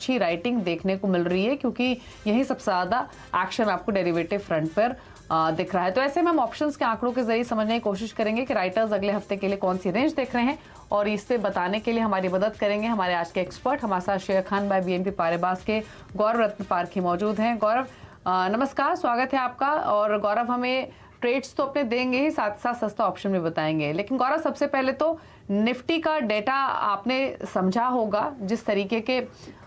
अच्छी राइटिंग देखने को मिल रही है, क्योंकि यही सबसे ज़्यादा एक्शन आपको डेरिवेटिव फ्रंट पर दिख रहा है। तो ऐसे में हम ऑप्शंस के आंकड़ों के जरिए समझने की कोशिश करेंगे कि राइटर्स अगले हफ्ते के लिए कौन सी रेंज देख रहे हैं, और इसे बताने के लिए हमारी मदद करेंगे हमारे आज के एक्सपर्ट। हमारे साथ शेयर खान बाय BNP पारेबास के गौरव रत्न पारखी मौजूद हैं। गौरव नमस्कार, स्वागत है आपका। और गौरव हमें ट्रेड्स तो अपने देंगे ही, साथ साथ सस्ता ऑप्शन भी बताएंगे। लेकिन गौरव, सबसे पहले तो निफ्टी का डेटा आपने समझा होगा, जिस तरीके के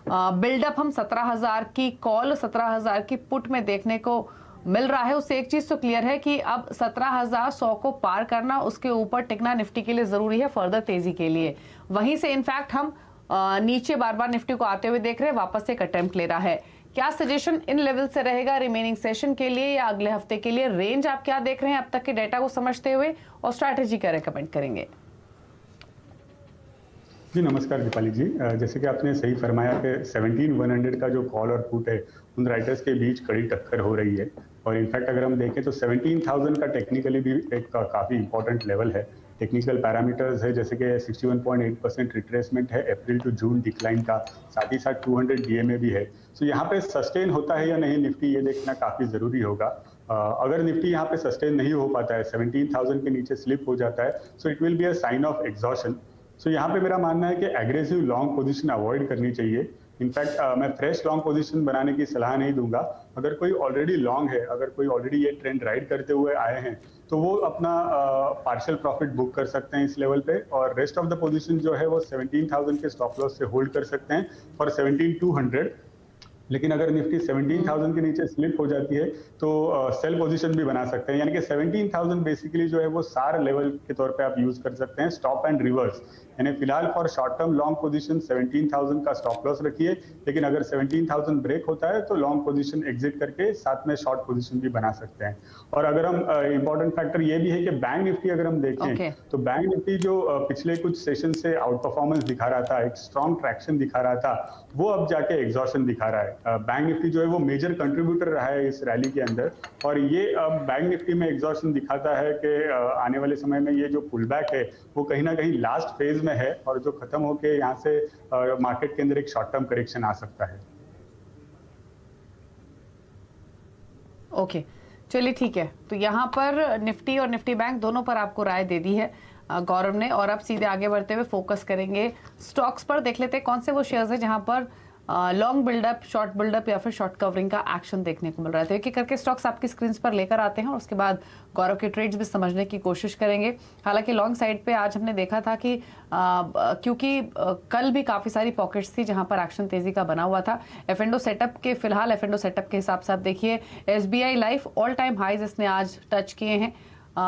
बिल्डअप हम 17,000 की कॉल 17,000 की पुट में देखने को मिल रहा है, उससे एक चीज तो क्लियर है कि अब 17,100 को पार करना, उसके ऊपर टिकना निफ्टी के लिए जरूरी है फर्दर तेजी के लिए। वहीं से इनफैक्ट हम नीचे बार बार निफ्टी को आते हुए देख रहे हैं, वापस एक अटेम्प्ट ले रहा है। क्या सजेशन इन लेवल से रहेगा रिमेनिंग सेशन के लिए या अगले हफ्ते के लिए? रेंज आप क्या देख रहे हैं अब तक के डेटा को समझते हुए, और स्ट्रैटेजी क्या रेकमेंड करेंगे? जी नमस्कार दीपाली जी, जैसे कि आपने सही फरमाया कि 17,100 का जो कॉल और पुट है, उन राइटर्स के बीच कड़ी टक्कर हो रही है। और इनफैक्ट अगर हम देखें तो 17,000 का टेक्निकली भी एक काफ़ी इंपॉर्टेंट लेवल है। टेक्निकल पैरामीटर्स है जैसे कि 61.8% रिट्रेसमेंट है अप्रैल टू जून डिक्लाइन का, साथ ही साथ 200 DMA भी है। सो यहाँ पे सस्टेन होता है या नहीं निफ्टी, ये देखना काफ़ी ज़रूरी होगा। अगर निफ्टी यहाँ पे सस्टेन नहीं हो पाता है, 17,000 के नीचे स्लिप हो जाता है, so it will be a sign of exhaustion. So यहाँ पे मेरा मानना है कि एग्रेसिव लॉन्ग पोजीशन अवॉइड करनी चाहिए। इनफैक्ट मैं फ्रेश लॉन्ग पोजीशन बनाने की सलाह नहीं दूंगा। अगर कोई ऑलरेडी लॉन्ग है, अगर कोई ऑलरेडी ये ट्रेंड राइड करते हुए आए हैं, तो वो अपना पार्शियल प्रॉफिट बुक कर सकते हैं इस लेवल पे, और रेस्ट ऑफ द पोजीशन जो है वो 17,000 के स्टॉप लॉस से होल्ड कर सकते हैं फॉर 17,200। लेकिन अगर निफ्टी 17,000 के नीचे स्लिप हो जाती है तो सेल पोजीशन भी बना सकते हैं। यानी कि 17,000 बेसिकली जो है वो सार लेवल के तौर पे आप यूज कर सकते हैं, स्टॉप एंड रिवर्स। यानी फिलहाल for short term long position 17,000 का स्टॉप लॉस रखिए, लेकिन अगर 17,000 ब्रेक होता है तो लॉन्ग पोजीशन एग्जिट करके साथ में शॉर्ट पोजीशन भी बना सकते हैं। और अगर हम इंपॉर्टेंट फैक्टर ये भी है कि बैंक निफ्टी अगर हम देखें तो बैंक निफ्टी जो पिछले कुछ सेशन से आउट परफॉर्मेंस दिखा रहा था, एक स्ट्रॉन्ग ट्रैक्शन दिखा रहा था, वो अब जाके एग्जॉशन दिखा रहा है। बैंक निफ्टी जो है वो मेजर कंट्रीब्यूटर रहा है इस रैली के अंदर, और ये अब बैंक निफ्टी में एग्जॉशन दिखाता है कि आने वाले समय में ये जो पुल बैक है वो कहीं ना कहीं लास्ट फेज में है, और जो खत्म होके यहाँ से मार्केट के अंदर एक शॉर्ट टर्म करेक्शन आ सकता है। ओके, चलिए ठीक है। तो यहाँ पर निफ्टी और निफ्टी बैंक दोनों पर आपको राय दे दी है गौरव ने, और अब सीधे आगे बढ़ते हुए फोकस करेंगे स्टॉक्स पर। देख लेते हैं कौन से वो शेयर्स है जहां पर लॉन्ग बिल्डअप, शॉर्ट बिल्डअप या फिर शॉर्ट कवरिंग का एक्शन देखने को मिल रहा है। तो एक एक करके स्टॉक्स आपकी स्क्रीन पर लेकर आते हैं और उसके बाद गौरव के ट्रेड्स भी समझने की कोशिश करेंगे। हालांकि लॉन्ग साइड पे आज हमने देखा था कि क्योंकि कल भी काफी सारी पॉकेट्स थी जहां पर एक्शन तेजी का बना हुआ था। F&O सेटअप के फिलहाल F&O सेटअप के हिसाब से आप देखिए SBI life all time highs इसने आज टच किए हैं।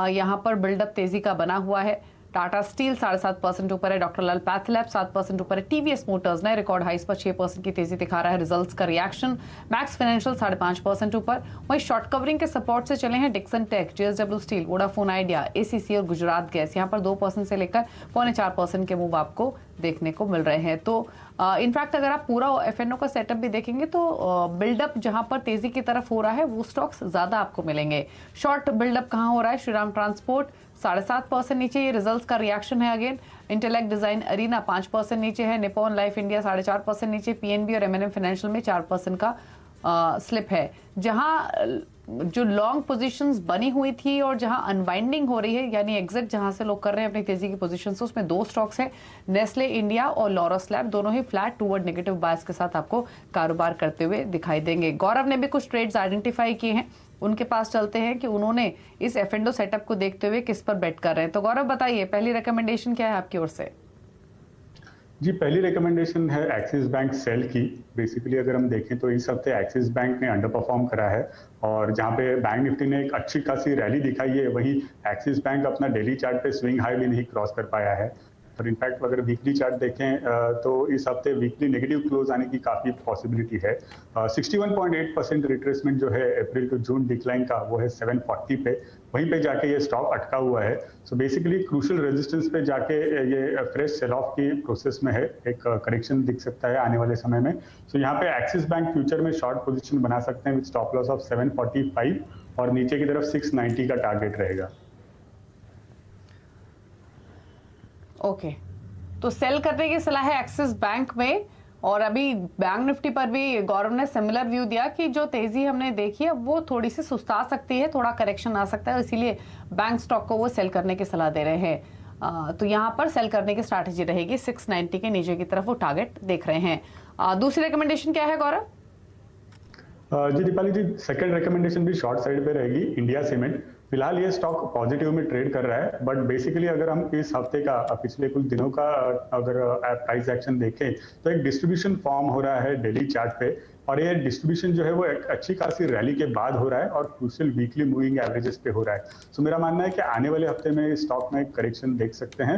यहाँ पर बिल्डअप तेजी का बना हुआ है। टाटा स्टील 7.5% ऊपर है, डॉक्टर लाल पैथलैब 7% ऊपर है, TVS मोटर्स नए रिकॉर्ड हाइस पर 6% की तेजी दिखा रहा है रिजल्ट्स का रिएक्शन। मैक्स फाइनेंशियल 5.5% ऊपर। वहीं शॉर्ट कवरिंग के सपोर्ट से चले हैं Dixon tech, JSW steel, Vodafone Idea, ACC और गुजरात गैस। यहाँ पर 2% से लेकर 4.25% के मूव आपको देखने को मिल रहे हैं। तो इनफैक्ट अगर आप पूरा F&O का सेटअप भी देखेंगे तो बिल्डअप जहां पर तेजी की तरफ हो रहा है वो स्टॉक्स ज्यादा आपको मिलेंगे। शॉर्ट बिल्डअप कहां हो रहा है? श्रीराम ट्रांसपोर्ट 7.5% नीचे, ये रिजल्ट्स का रिएक्शन है अगेन। इंटेलेक्ट डिजाइन अरीना 5% नीचे है। निपॉन लाइफ इंडिया 4.5% नीचे। PNB और M&M फाइनेंशियल में 4% का स्लिप है। जहां जो लॉन्ग पोजीशंस बनी हुई थी और जहां अनवाइंडिंग हो रही है, यानी एग्जिट जहां से लोग कर रहे हैं अपनी तेजी की पोजीशंस, उसमें दो स्टॉक्स हैं, नेस्ले इंडिया और लॉरस लैब। दोनों ही फ्लैट टूवर्ड नेगेटिव बायस के साथ आपको कारोबार करते हुए दिखाई देंगे। गौरव ने भी कुछ ट्रेड्स आइडेंटिफाई किए हैं, उनके पास चलते हैं कि उन्होंने इस F&O सेटअप को देखते हुए किस पर बेट कर रहे हैं। तो गौरव बताइए, पहली रिकमेंडेशन क्या है आपकी ओर से? जी, पहली रिकमेंडेशन है एक्सिस बैंक सेल की। बेसिकली अगर हम देखें तो इस हफ्ते एक्सिस बैंक ने अंडर परफॉर्म करा है, और जहां पे बैंक निफ्टी ने एक अच्छी खासी रैली दिखाई है, वहीं एक्सिस बैंक अपना डेली चार्ट पे स्विंग हाई भी नहीं क्रॉस कर पाया है। और इनफैक्ट अगर वीकली चार्ट देखें तो इस हफ्ते वीकली नेगेटिव क्लोज आने की काफ़ी पॉसिबिलिटी है। 61.8% रिट्रेसमेंट जो है अप्रैल टू जून डिक्लाइन का, वो है 740 पे, वहीं पे जाके ये स्टॉक अटका हुआ है। सो बेसिकली क्रूशियल रेजिस्टेंस पे जाके ये फ्रेश सेल ऑफ की प्रोसेस में है, एक करेक्शन दिख सकता है आने वाले समय में। सो यहाँ पे एक्सिस बैंक फ्यूचर में शॉर्ट पोजिशन बना सकते हैं विद स्टॉप लॉस ऑफ 745, और नीचे की तरफ 690 का टारगेट रहेगा। ओके, तो सेल करने की सलाह है एक्सिस बैंक में, और अभी बैंक निफ्टी पर भी गौरव ने सिमिलर व्यू दिया कि जो तेजी हमने देखी है वो थोड़ी सी सुस्ता सकती है, थोड़ा करेक्शन आ सकता है, इसीलिए बैंक स्टॉक को वो सेल करने की सलाह दे रहे हैं। तो यहाँ पर सेल करने की स्ट्रैटेजी रहेगी। 690 के नीचे की तरफ वो टारगेट देख रहे हैं। दूसरी रिकमेंडेशन क्या है गौरव? जी दीपाली जी, सेकंड रिकमेंडेशन भी शॉर्ट साइड पे रहेगी, इंडिया सीमेंट। फिलहाल ये स्टॉक पॉजिटिव में ट्रेड कर रहा है, बट बेसिकली अगर हम इस हफ्ते का पिछले कुछ दिनों का अगर प्राइस एक्शन देखें तो एक डिस्ट्रीब्यूशन फॉर्म हो रहा है डेली चार्ट पे, और ये डिस्ट्रीब्यूशन जो है वो एक अच्छी खासी रैली के बाद हो रहा है और क्रूशियल वीकली मूविंग एवरेजेस पे हो रहा है। सो मेरा मानना है कि आने वाले हफ्ते में इस स्टॉक में करेक्शन देख सकते हैं।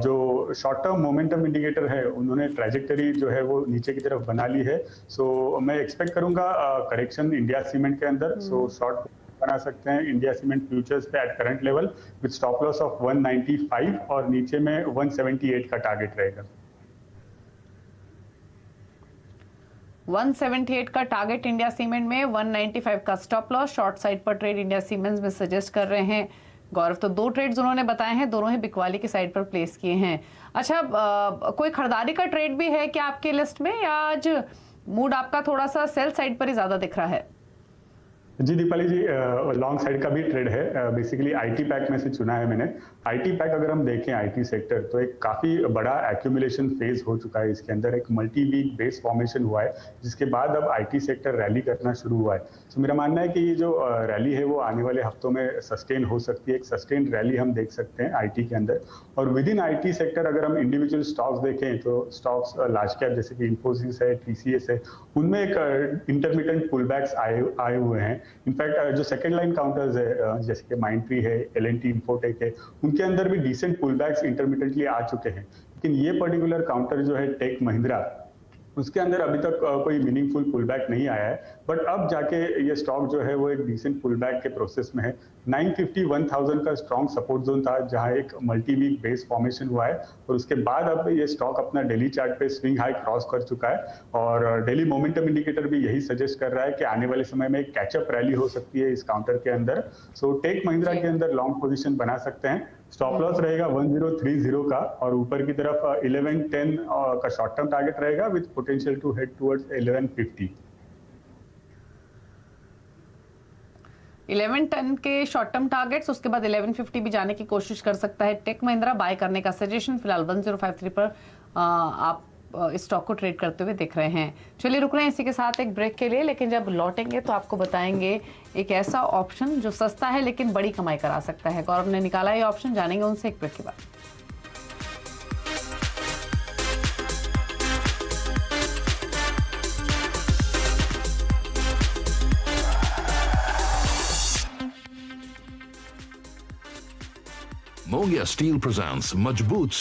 जो शॉर्ट टर्म मोमेंटम इंडिकेटर है उन्होंने ट्रैजेक्टरी जो है वो नीचे की तरफ बना ली है। सो मैं एक्सपेक्ट करूंगा करेक्शन इंडिया सीमेंट के अंदर। सो शॉर्ट बना सकते हैं इंडिया सीमेंट फ्यूचर्स पे at current level with stop loss of 195 और नीचे में 178 का टारगेट रहेगा। 178 का टारगेट इंडिया सीमेंट में, 195 का स्टॉप लॉस। शॉर्ट साइड पर ट्रेड इंडिया सीमेंट्स में सजेस्ट कर रहे हैं गौरव। तो 2 ट्रेड्स उन्होंने बताए हैं, दोनों ही बिकवाली की साइड पर प्लेस किए हैं। अच्छा, कोई खरीदारी का ट्रेड भी है क्या आपकी लिस्ट में, या आज मूड आपका थोड़ा सा सेल साइड पर ही ज्यादा दिख रहा है? जी दीपाली जी, लॉन्ग साइड का भी ट्रेड है। बेसिकली आईटी पैक में से चुना है मैंने। आईटी पैक अगर हम देखें आईटी सेक्टर, तो एक काफी बड़ा एक्यूमुलेशन फेज हो चुका है। इसके अंदर एक मल्टी वीक बेस फॉर्मेशन हुआ है, जिसके बाद अब आईटी सेक्टर रैली करना शुरू हुआ है। तो मेरा मानना है कि ये जो रैली है वो आने वाले हफ्तों में सस्टेन हो सकती है। एक सस्टेन रैली हम देख सकते हैं आईटी के अंदर। और विद इन आईटी सेक्टर अगर हम इंडिविजुअल स्टॉक्स देखें तो स्टॉक्स लार्ज कैप जैसे कि इंफोसिस है, टीसीएस है, उनमें एक इंटरमिटेंट पुलबैक्स आए हुए हैं। इनफैक्ट जो सेकंड लाइन काउंटर्स है जैसे कि माइंडट्री है, एल&टी इंफोटेक है, उनके अंदर भी डिसेंट पुलबैक्स इंटरमिटेंटली आ चुके हैं। लेकिन ये पर्टिकुलर काउंटर जो है टेक महिंद्रा, उसके अंदर अभी तक कोई मीनिंगफुल पुलबैक नहीं आया है। बट अब जाके ये स्टॉक जो है वो एक डिसेंट पुलबैक के प्रोसेस में है। 950-1000 का स्ट्रॉन्ग सपोर्ट जोन था, जहां एक मल्टी वीक बेस फॉर्मेशन हुआ है, और उसके बाद अब ये स्टॉक अपना डेली चार्ट पे स्विंग हाई क्रॉस कर चुका है। और डेली मोमेंटम इंडिकेटर भी यही सजेस्ट कर रहा है कि आने वाले समय में एक कैचअप रैली हो सकती है इस काउंटर के अंदर। सो टेक महिंद्रा के अंदर लॉन्ग पोजीशन बना सकते हैं। स्टॉप लॉस रहेगा 1030 का, और ऊपर की तरफ 1110 का शॉर्ट टर्म टारगेट रहेगा with potential to head towards 1150। 1110 के शॉर्ट टर्म टारगेट्स, उसके बाद 1150 भी जाने की कोशिश कर सकता है टेक महिंद्रा। बाय करने का सजेशन फिलहाल 1053 पर आप इस स्टॉक को ट्रेड करते हुए दिख रहे हैं। चलिए रुक रहे हैं इसी के साथ एक ब्रेक के लिए, लेकिन जब लौटेंगे तो आपको बताएंगे एक ऐसा ऑप्शन जो सस्ता है लेकिन बड़ी कमाई करा सकता है। गौरव ने निकाला ये ऑप्शन, जानेंगे उनसे एक ब्रेक के बाद। Mogia Steel presents Majboot